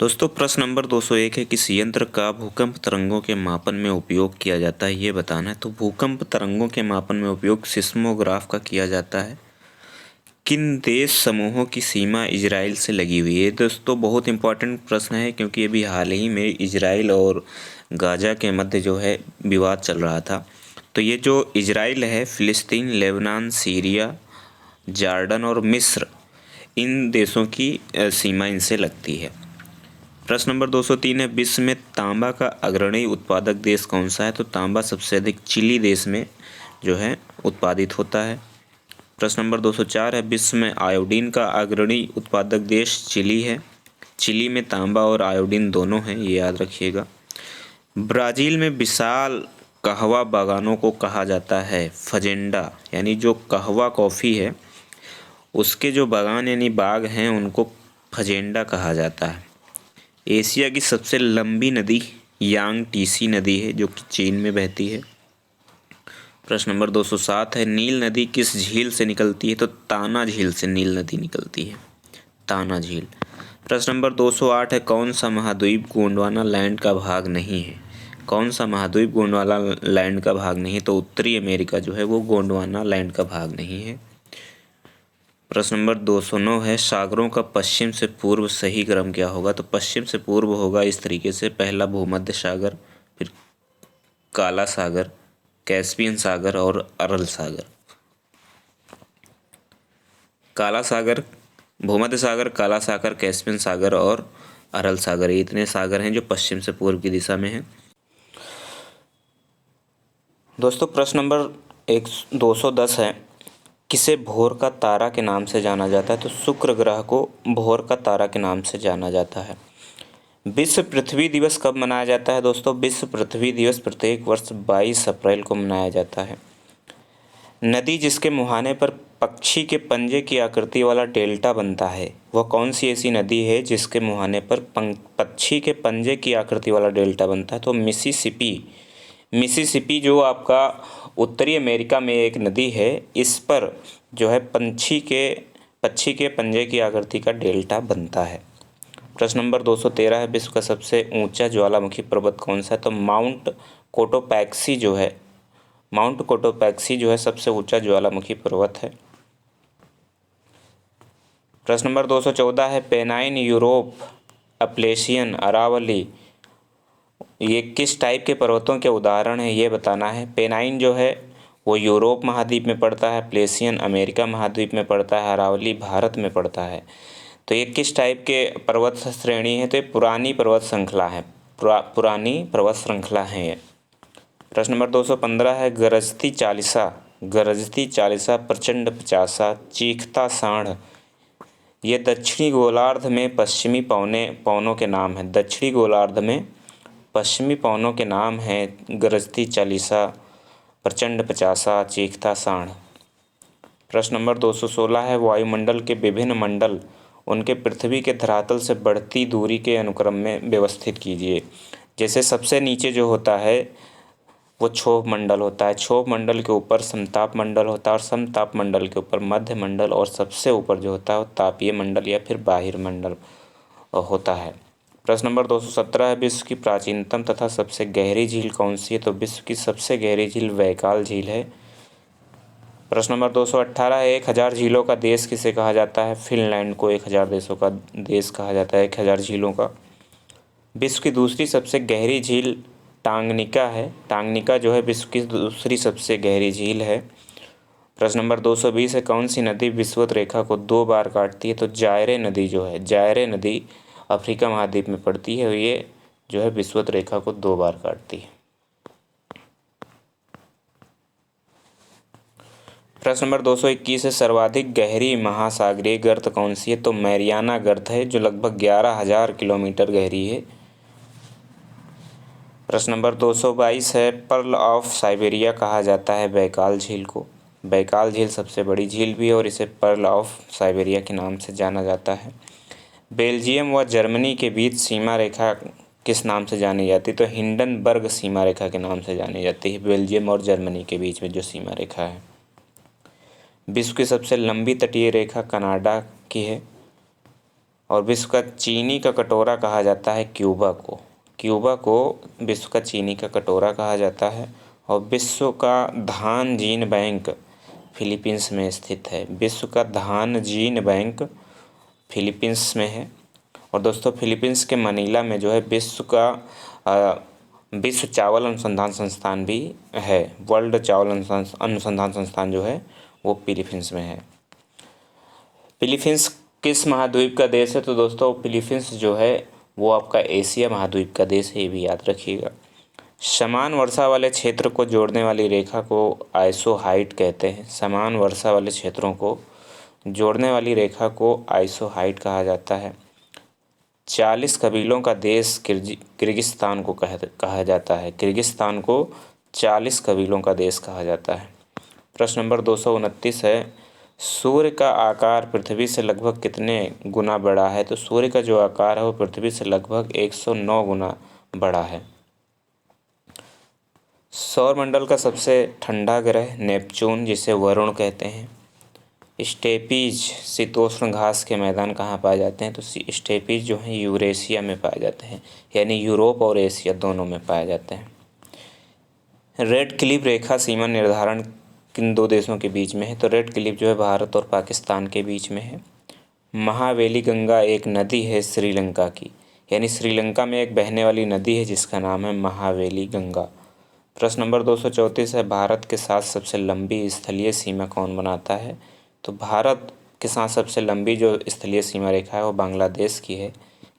दोस्तों प्रश्न नंबर 201 है किस यंत्र का भूकंप तरंगों के मापन में उपयोग किया जाता है ये बताना है। तो भूकंप तरंगों के मापन में उपयोग सिस्मोग्राफ का किया जाता है। किन देश समूहों की सीमा इजराइल से लगी हुई है। दोस्तों बहुत इंपॉर्टेंट प्रश्न है क्योंकि अभी हाल ही में इजराइल और गाजा के मध्य जो है विवाद चल रहा था। तो ये जो इजराइल है फिलिस्तीन, लेबनान, सीरिया, जॉर्डन और मिस्र, इन देशों की सीमा इनसे लगती है। प्रश्न नंबर 203 है विश्व में तांबा का अग्रणी उत्पादक देश कौन सा है। तो तांबा सबसे अधिक चिली देश में जो है उत्पादित होता है। प्रश्न नंबर 204 है विश्व में आयोडीन का अग्रणी उत्पादक देश चिली है। चिली में तांबा और आयोडीन दोनों हैं, ये याद रखिएगा। ब्राज़ील में विशाल कहवा बागानों को कहा जाता है फजेंडा, यानी जो कहवा कॉफ़ी है उसके जो बागान यानी बाग हैं उनको फजेंडा कहा जाता है। एशिया की सबसे लंबी नदी यांगटीसी नदी है जो कि चीन में बहती है। प्रश्न नंबर 207 है नील नदी किस झील से निकलती है। तो ताना झील से नील नदी निकलती है, ताना झील। प्रश्न नंबर 208 है कौन सा महाद्वीप गोंडवाना लैंड का भाग नहीं है। कौन सा महाद्वीप गोंडवाना लैंड का भाग नहीं है। तो उत्तरी अमेरिका जो है वो गोंडवाना लैंड का भाग नहीं है। प्रश्न नंबर 209 है सागरों का पश्चिम से पूर्व सही क्रम क्या होगा। तो पश्चिम से पूर्व होगा इस तरीके से, पहला भूमध्य सागर, फिर काला सागर, कैस्पियन सागर और अरल सागर। काला सागर, भूमध्य सागर, काला सागर, कैस्पियन सागर और अरल सागर, ये इतने सागर हैं जो पश्चिम से पूर्व की दिशा में हैं। दोस्तों प्रश्न नंबर 210 है किसे भोर का तारा के नाम से जाना जाता है। तो शुक्र ग्रह को भोर का तारा के नाम से जाना जाता है। विश्व पृथ्वी दिवस कब मनाया जाता है। दोस्तों विश्व पृथ्वी दिवस प्रत्येक वर्ष 22 अप्रैल को मनाया जाता है। नदी जिसके मुहाने पर पक्षी के पंजे की आकृति वाला डेल्टा बनता है वह कौन सी ऐसी नदी है जिसके मुहाने पर पक्षी के पंजे की आकृति वाला डेल्टा बनता है। तो मिसिसिपी। मिसिसिपी जो आपका उत्तरी अमेरिका में एक नदी है, इस पर जो है पक्षी के पंजे की आकृति का डेल्टा बनता है। प्रश्न नंबर 213 है विश्व का सबसे ऊंचा ज्वालामुखी पर्वत कौन सा है। तो माउंट कोटोपैक्सी जो है सबसे ऊंचा ज्वालामुखी पर्वत है। प्रश्न नंबर 214 है पेनाइन, यूरोप, अपलेशियन, अरावली, ये किस टाइप के पर्वतों के उदाहरण हैं ये बताना है। पेनाइन जो है वो यूरोप महाद्वीप में पड़ता है, प्लेशियन अमेरिका महाद्वीप में पड़ता है, अरावली भारत में पड़ता है। तो ये किस टाइप के पर्वत श्रेणी है। तो ये पुरानी पर्वत श्रृंखला है, पुरानी पर्वत श्रृंखला है ये। प्रश्न नंबर 215 है गरजती चालीसा, प्रचंड पचासा, चीखता साढ़, ये दक्षिणी गोलार्ध में पश्चिमी पवनों के नाम है। दक्षिणी गोलार्ध में पश्चिमी पवनों के नाम हैं गरजती चालीसा, प्रचंड पचासा, चीखता साढ़। प्रश्न नंबर 216 है वायुमंडल के विभिन्न मंडल उनके पृथ्वी के धरातल से बढ़ती दूरी के अनुक्रम में व्यवस्थित कीजिए। जैसे सबसे नीचे जो होता है वो क्षोभ मंडल होता है, क्षोभ मंडल के ऊपर समताप मंडल होता है और समताप मंडल के ऊपर मध्य मंडल और सबसे ऊपर जो होता है वो तापीय मंडल या फिर बाहिर मंडल होता है। प्रश्न नंबर 217 है विश्व की प्राचीनतम तथा सबसे गहरी झील कौन सी है। तो विश्व की सबसे गहरी झील बैकाल झील है। प्रश्न नंबर 218 है 1000 झीलों का देश किसे कहा जाता है। फिनलैंड को 1000 देशों का देश कहा जाता है, 1000 झीलों का। विश्व की दूसरी सबसे गहरी झील टांगनिका है। टांगनिका जो है विश्व की दूसरी सबसे गहरी झील है। प्रश्न नंबर 220 है कौन सी नदी विषुवत रेखा को 2 बार काटती है। तो जायरे नदी जो है, जायरे नदी अफ्रीका महाद्वीप में पड़ती है और ये जो है विषुवत रेखा को 2 बार काटती है। प्रश्न नंबर 221 है सर्वाधिक गहरी महासागरीय गर्त कौन सी है। तो मैरियाना गर्त है जो लगभग 11,000 किलोमीटर गहरी है। प्रश्न नंबर 222 है पर्ल ऑफ साइबेरिया कहा जाता है बैकाल झील को। बैकाल झील सबसे बड़ी झील भी है और इसे पर्ल ऑफ साइबेरिया के नाम से जाना जाता है। बेल्जियम व जर्मनी के बीच सीमा रेखा किस नाम से जानी जाती है। तो हिंडनबर्ग सीमा रेखा के नाम से जानी जाती है, बेल्जियम और जर्मनी के बीच में जो सीमा रेखा है। विश्व की सबसे लंबी तटीय रेखा कनाडा की है। और विश्व का चीनी का कटोरा कहा जाता है क्यूबा को। क्यूबा को विश्व का चीनी का कटोरा कहा जाता है। और विश्व का धान जीन बैंक फिलीपींस में स्थित है। विश्व का धान जीन बैंक फिलीपींस में है। और दोस्तों फिलीपींस के मनीला में जो है विश्व चावल अनुसंधान संस्थान भी है। वर्ल्ड चावल अनुसंधान संस्थान जो है वो फिलीपींस में है। फिलीपींस किस महाद्वीप का देश है? तो दोस्तों फिलीपींस जो है वो आपका एशिया महाद्वीप का देश है, ये भी याद रखिएगा। समान वर्षा वाले क्षेत्र को जोड़ने वाली रेखा को आइसोहाइट कहते हैं। समान वर्षा वाले क्षेत्रों को जोड़ने वाली रेखा को आइसोहाइट कहा जाता है। 40 कबीलों का देश किर्गिस्तान को कहा जाता है। किर्गिस्तान को 40 कबीलों का देश कहा जाता है। प्रश्न नंबर 229 है, सूर्य का आकार पृथ्वी से लगभग कितने गुना बड़ा है? तो सूर्य का जो आकार है वो पृथ्वी से लगभग 109 गुना बड़ा है। सौरमंडल का सबसे ठंडा ग्रह नेपच्यून, जिसे वरुण कहते हैं। स्टेपीज शीतोष्ण घास के मैदान कहाँ पाए जाते हैं? तो स्टेपीज जो हैं यूरेशिया में पाए जाते हैं, यानी यूरोप और एशिया दोनों में पाए जाते हैं। रेड क्लिफ रेखा सीमा निर्धारण किन दो देशों के बीच में है? तो रेड क्लिफ जो है भारत और पाकिस्तान के बीच में है। महावेली गंगा एक नदी है श्रीलंका की, यानी श्रीलंका में एक बहने वाली नदी है जिसका नाम है महावेली गंगा। प्रश्न नंबर 234 है, भारत के साथ सबसे लंबी स्थलीय सीमा कौन बनाता है? तो भारत के साथ सबसे लंबी जो स्थलीय सीमा रेखा है वो बांग्लादेश की है।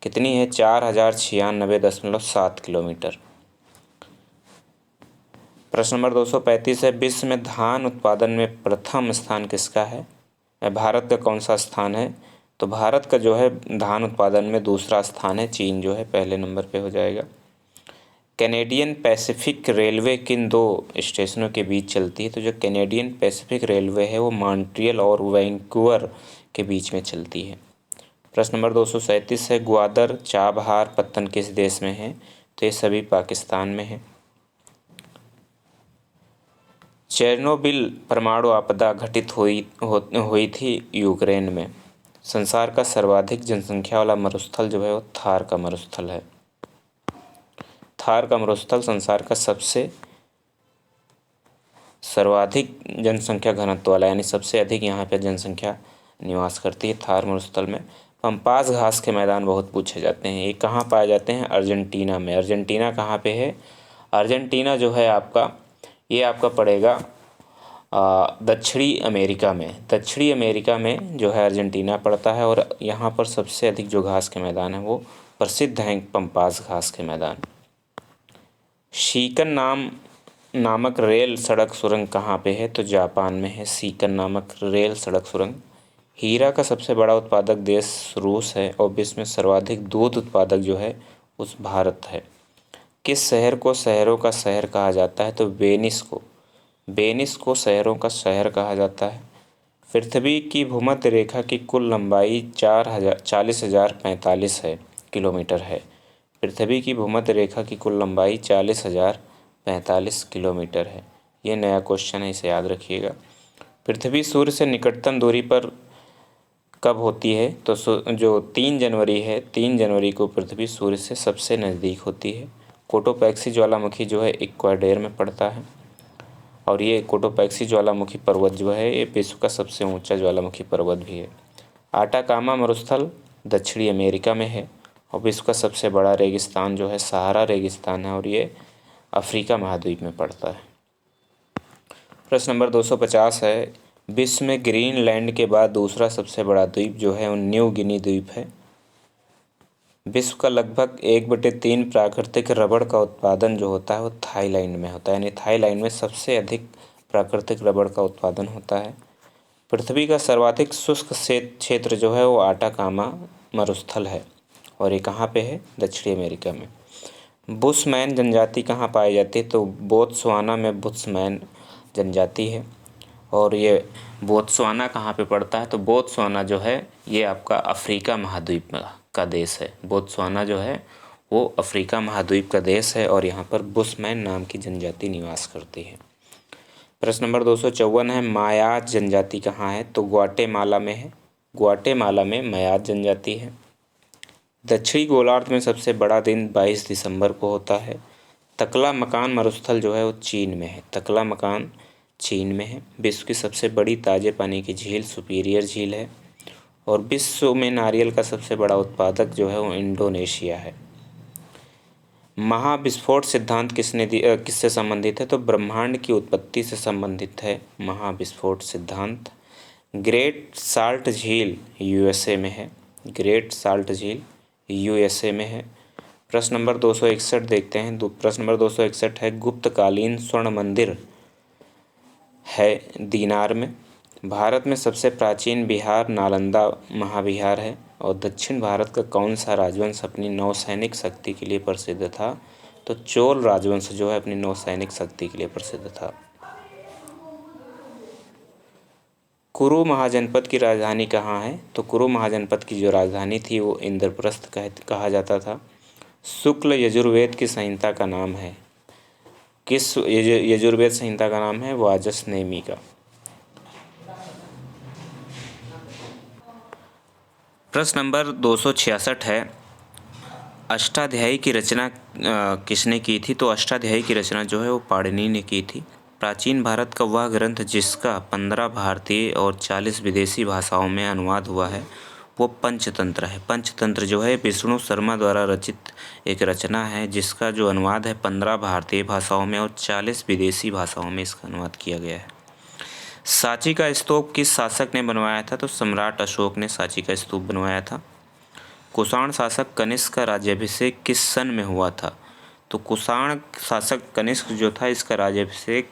कितनी है? 4096.7 किलोमीटर। प्रश्न नंबर 235 है, विश्व में धान उत्पादन में प्रथम स्थान किसका है? भारत का कौन सा स्थान है? तो भारत का जो है धान उत्पादन में दूसरा स्थान है। चीन जो है पहले नंबर पे हो जाएगा। कैनेडियन पैसिफिक रेलवे किन दो स्टेशनों के बीच चलती है? तो जो कैनेडियन पैसिफिक रेलवे है वो मॉन्ट्रियल और वैंकूवर के बीच में चलती है। प्रश्न नंबर 237 है, ग्वादर चाबहार पत्तन किस देश में है? तो ये सभी पाकिस्तान में है। चेरनोबिल परमाणु आपदा घटित हुई थी यूक्रेन में। संसार का सर्वाधिक जनसंख्या वाला मरुस्थल जो है वो थार का मरुस्थल है। थार का मरुस्थल संसार का सबसे सर्वाधिक जनसंख्या घनत्व वाला, यानी सबसे अधिक यहाँ पे जनसंख्या निवास करती है थार मरुस्थल में। पम्पास घास के मैदान बहुत पूछे जाते हैं। ये कहाँ पाए जाते हैं? अर्जेंटीना में। अर्जेंटीना कहाँ पे है? अर्जेंटीना जो है आपका, ये आपका पड़ेगा दक्षिणी अमेरिका में। दक्षिणी अमेरिका में जो है अर्जेंटीना पड़ता है। और यहाँ पर सबसे अधिक जो घास के मैदान है वो प्रसिद्ध हैं पम्पास घास के मैदान। शीकन नामक रेल सड़क सुरंग कहाँ पे है? तो जापान में है शीकन नामक रेल सड़क सुरंग। हीरा का सबसे बड़ा उत्पादक देश रूस है और विश्व में सर्वाधिक दूध उत्पादक जो है उस भारत है। किस शहर को शहरों का शहर कहा जाता है? तो वेनिस को शहरों का शहर कहा जाता है। पृथ्वी की भूमध्य रेखा की कुल लंबाई 40,045 किलोमीटर है। पृथ्वी की भूमध्य रेखा की कुल लंबाई 40,045 किलोमीटर है। ये नया क्वेश्चन है, इसे याद रखिएगा। पृथ्वी सूर्य से निकटतम दूरी पर कब होती है? तो जो 3 जनवरी है, 3 जनवरी को पृथ्वी सूर्य से सबसे नज़दीक होती है। कोटोपैक्सी ज्वालामुखी जो है इक्वाडोर में पड़ता है। और ये कोटोपैक्सी ज्वालामुखी पर्वत जो है ये विश्व का सबसे ऊंचा ज्वालामुखी पर्वत भी है। आटाकामा मरुस्थल दक्षिणी अमेरिका में है। और विश्व का सबसे बड़ा रेगिस्तान जो है सहारा रेगिस्तान है और ये अफ्रीका महाद्वीप में पड़ता है। प्रश्न नंबर 250 है, विश्व में ग्रीनलैंड के बाद दूसरा सबसे बड़ा द्वीप जो है वो न्यू गिनी द्वीप है। विश्व का लगभग 1/3 प्राकृतिक रबड़ का उत्पादन जो होता है वो थाईलैंड में होता है, यानी थाईलैंड में सबसे अधिक प्राकृतिक रबड़ का उत्पादन होता है। पृथ्वी का सर्वाधिक शुष्क क्षेत्र जो है वो आटाकामा मरुस्थल है और ये कहाँ पे है? दक्षिणी अमेरिका में। बुशमैन जनजाति कहाँ पाई जाती है? तो बोत्सवाना में बुशमैन जनजाति है। और ये बोत्सवाना कहाँ पे पड़ता है? तो बोत्सवाना जो है ये आपका अफ्रीका महाद्वीप का देश है। बोत्सवाना जो है वो अफ्रीका महाद्वीप का देश है और यहाँ पर बुशमैन नाम की जनजाति निवास करती है। प्रश्न नंबर 254 है, मायाज जनजाति कहाँ है? तो ग्वाटेमाला में है। ग्वाटेमाला में मायाज जनजाति है। दक्षिणी गोलार्ध में सबसे बड़ा दिन 22 दिसंबर को होता है। तकला मकान मरुस्थल जो है वो चीन में है। तकला मकान चीन में है। विश्व की सबसे बड़ी ताजे पानी की झील सुपीरियर झील है। और विश्व में नारियल का सबसे बड़ा उत्पादक जो है वो इंडोनेशिया है। महाविस्फोट सिद्धांत किससे संबंधित है? तो ब्रह्मांड की उत्पत्ति से संबंधित है महाविस्फोट सिद्धांत। ग्रेट साल्ट झील यूएसए में है। ग्रेट साल्ट झील यूएसए में है। प्रश्न नंबर 261 देखते हैं। प्रश्न नंबर 261 है, गुप्तकालीन स्वर्ण मंदिर है दीनार में। भारत में सबसे प्राचीन विहार नालंदा महाविहार है। और दक्षिण भारत का कौन सा राजवंश अपनी नौसैनिक शक्ति के लिए प्रसिद्ध था? तो चोल राजवंश जो है अपनी नौसैनिक शक्ति के लिए प्रसिद्ध था। कुरु महाजनपद की राजधानी कहाँ है? तो कुरु महाजनपद की जो राजधानी थी वो इंद्रप्रस्थ कहा जाता था। शुक्ल यजुर्वेद की संहिता का नाम है? किस यजुर्वेद संहिता का नाम है? वाजसनेमी का। प्रश्न नंबर 266 है, अष्टाध्यायी की रचना किसने की थी? तो अष्टाध्यायी की रचना जो है वो पाणिनि ने की थी। प्राचीन भारत का वह ग्रंथ जिसका 15 भारतीय और 40 विदेशी भाषाओं में अनुवाद हुआ है वो पंचतंत्र है। पंचतंत्र जो है विष्णु शर्मा द्वारा रचित एक रचना है जिसका जो अनुवाद है 15 भारतीय भाषाओं में और 40 विदेशी भाषाओं में इसका अनुवाद किया गया है। सांची का स्तूप किस शासक ने बनवाया था? तो सम्राट अशोक ने सांची का स्तूप बनवाया था। कुषाण शासक कनिष्क का राज्याभिषेक किस सन में हुआ था? तो कुषाण शासक कनिष्क जो था इसका राज्याभिषेक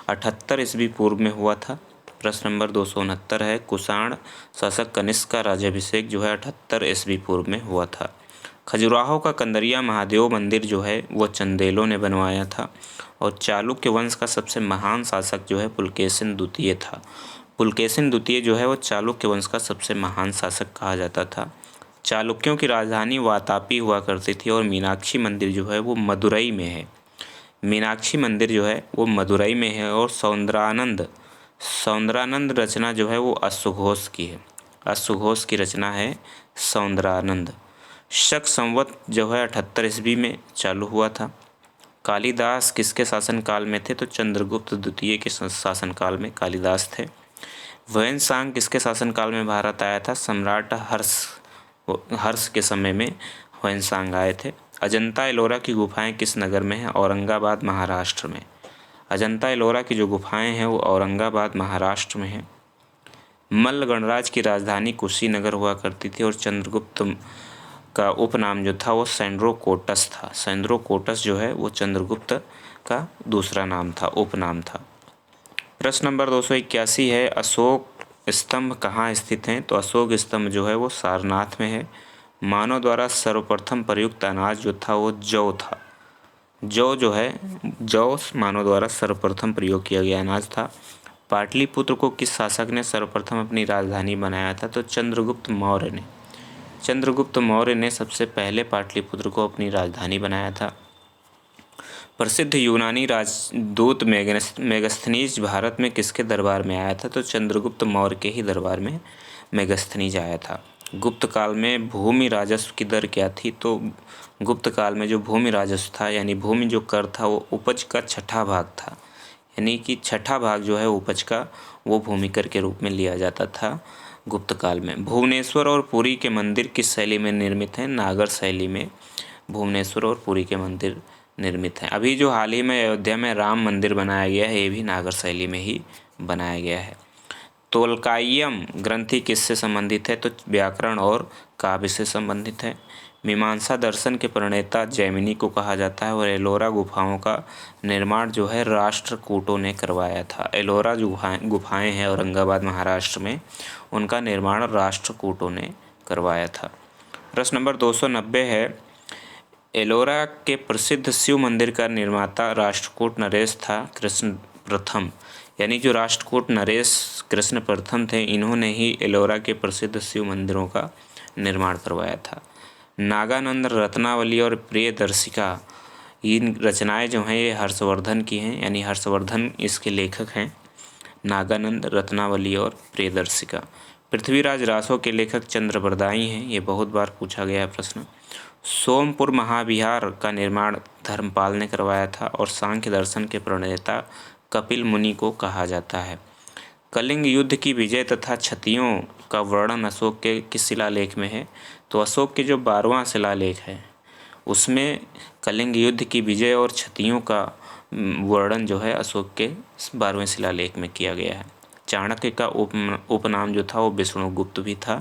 78 ईस्वी पूर्व में हुआ था। प्रश्न नंबर 269 है, कुषाण शासक कनिष्क का राज्याभिषेक जो है 78 ईस्वी पूर्व में हुआ था। खजुराहो का कंदरिया महादेव मंदिर जो है वो चंदेलों ने बनवाया था। और चालुक्य वंश का सबसे महान शासक जो है पुलकेशिन द्वितीय था। पुलकेशिन द्वितीय जो है वो चालुक्य वंश का सबसे महान शासक कहा जाता था। चालुक्यों की राजधानी वातापी हुआ करती थी और मीनाक्षी मंदिर जो है वो मदुरई में है। मीनाक्षी मंदिर जो है वो मदुरई में है। और सौंदरानंद रचना जो है वो अश्वघोष की है। अश्वघोष की रचना है सौंदरानंद। शक संवत जो है 78 ईस्वी में चालू हुआ था। कालिदास किसके शासनकाल में थे? तो चंद्रगुप्त द्वितीय के शासनकाल में कालिदास थे। वैनसांग किसके शासनकाल में भारत आया था? सम्राट हर्ष के समय में वैनसांग आए थे। अजंता एलोरा की गुफाएं किस नगर में हैं? औरंगाबाद महाराष्ट्र में। अजंता एलोरा की जो गुफाएं हैं वो औरंगाबाद महाराष्ट्र में हैं। मल्ल गणराज्य की राजधानी कुशीनगर हुआ करती थी और चंद्रगुप्त का उपनाम जो था वो सैंड्रोकोटस था। सैंड्रोकोटस जो है वो चंद्रगुप्त का दूसरा नाम था, उपनाम था। प्रश्न नंबर 281 है, अशोक स्तंभ कहाँ स्थित हैं? तो अशोक स्तंभ जो है वो सारनाथ में है। मानव द्वारा सर्वप्रथम प्रयुक्त अनाज जो था वो जौ था। जौ जो है, जौ मानव द्वारा सर्वप्रथम प्रयोग किया गया अनाज था। पाटलिपुत्र को किस शासक ने सर्वप्रथम अपनी राजधानी बनाया था? तो चंद्रगुप्त मौर्य ने। चंद्रगुप्त मौर्य ने सबसे पहले पाटलिपुत्र को अपनी राजधानी बनाया था। प्रसिद्ध यूनानी राजदूत मेगस्थनीज भारत में किसके दरबार में आया था? तो चंद्रगुप्त मौर्य के ही दरबार में मेगस्थनीज आया था। गुप्त काल में भूमि राजस्व की दर क्या थी? तो गुप्त काल में जो भूमि राजस्व था यानी भूमि जो कर था वो उपज का छठा भाग था। यानी कि छठा भाग जो है उपज का वो भूमि कर के रूप में लिया जाता था गुप्त काल में। भुवनेश्वर और पुरी के मंदिर किस शैली में निर्मित हैं? नागर शैली में भुवनेश्वर और पुरी के मंदिर निर्मित हैं। अभी जो हाल ही में अयोध्या में राम मंदिर बनाया गया है ये भी नागर शैली में ही बनाया गया है। तोलकाइयम ग्रंथि किससे संबंधित है? तो व्याकरण और काव्य से संबंधित है। मीमांसा दर्शन के प्रणेता जैमिनी को कहा जाता है। और एलोरा गुफाओं का निर्माण जो है राष्ट्रकूटों ने करवाया था। एलोरा जो गुफाएं हैं औरंगाबाद महाराष्ट्र में, उनका निर्माण राष्ट्रकूटों ने करवाया था। प्रश्न नंबर 290 है, एलोरा के प्रसिद्ध शिव मंदिर का निर्माता राष्ट्रकूट नरेश था कृष्ण प्रथम। यानी जो राष्ट्रकूट नरेश कृष्ण प्रथम थे इन्होंने ही एलोरा के प्रसिद्ध शिव मंदिरों का निर्माण करवाया था। नागानंद, रत्नावली और प्रियदर्शिका इन रचनाएं जो हैं ये हर्षवर्धन की हैं। यानी हर्षवर्धन इसके लेखक हैं। नागानंद, रत्नावली और प्रियदर्शिका। पृथ्वीराज रासो के लेखक चंद्रबरदाई हैं, ये बहुत बार पूछा गया है प्रश्न। सोमपुर महाविहार का निर्माण धर्मपाल ने करवाया था और सांख्य दर्शन के प्रणेता कपिल मुनि को कहा जाता है। कलिंग युद्ध की विजय तथा क्षतियों का वर्णन अशोक के किस शिलालेख में है? तो अशोक के जो 12वां शिलालेख है उसमें कलिंग युद्ध की विजय और क्षतियों का वर्णन जो है अशोक के 12वें शिलालेख में किया गया है। चाणक्य का उपनाम जो था वो विष्णुगुप्त भी था।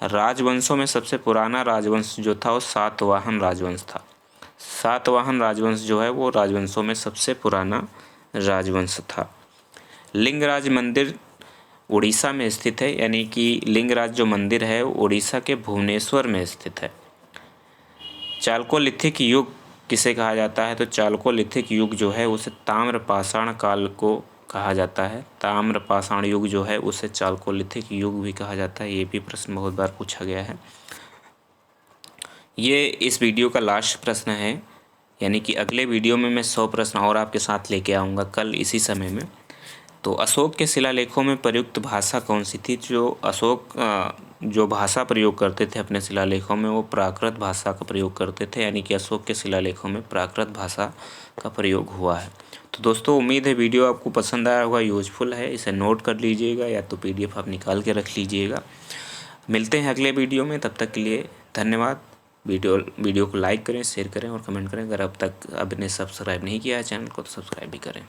राजवंशों में सबसे पुराना राजवंश जो था वो सातवाहन राजवंश था। सातवाहन राजवंश जो है वो राजवंशों में सबसे पुराना राजवंश था। लिंगराज मंदिर उड़ीसा में स्थित है, यानी कि लिंगराज जो मंदिर है वो उड़ीसा के भुवनेश्वर में स्थित है। चालकोलिथिक युग किसे कहा जाता है? तो चालकोलिथिक युग जो है उसे ताम्रपाषाण काल को कहा जाता है। ताम्रपाषाण युग जो है उसे चालकोलिथिक युग भी कहा जाता है। ये भी प्रश्न बहुत बार पूछा गया है। ये इस वीडियो का लास्ट प्रश्न है, यानी कि अगले वीडियो में मैं 100 प्रश्न और आपके साथ लेके आऊँगा कल इसी समय में। तो अशोक के शिलालेखों में प्रयुक्त भाषा कौन सी थी? जो अशोक जो भाषा प्रयोग करते थे अपने शिलालेखों में वो प्राकृत भाषा का प्रयोग करते थे, यानी कि अशोक के शिलालेखों में प्राकृत भाषा का प्रयोग हुआ है। तो दोस्तों उम्मीद है वीडियो आपको पसंद आया होगा, यूजफुल है, इसे नोट कर लीजिएगा या तो PDF आप निकाल के रख लीजिएगा। मिलते हैं अगले वीडियो में, तब तक के लिए धन्यवाद। वीडियो को लाइक करें, शेयर करें और कमेंट करें। अगर अब तक आपने सब्सक्राइब नहीं किया है चैनल को तो सब्सक्राइब भी करें।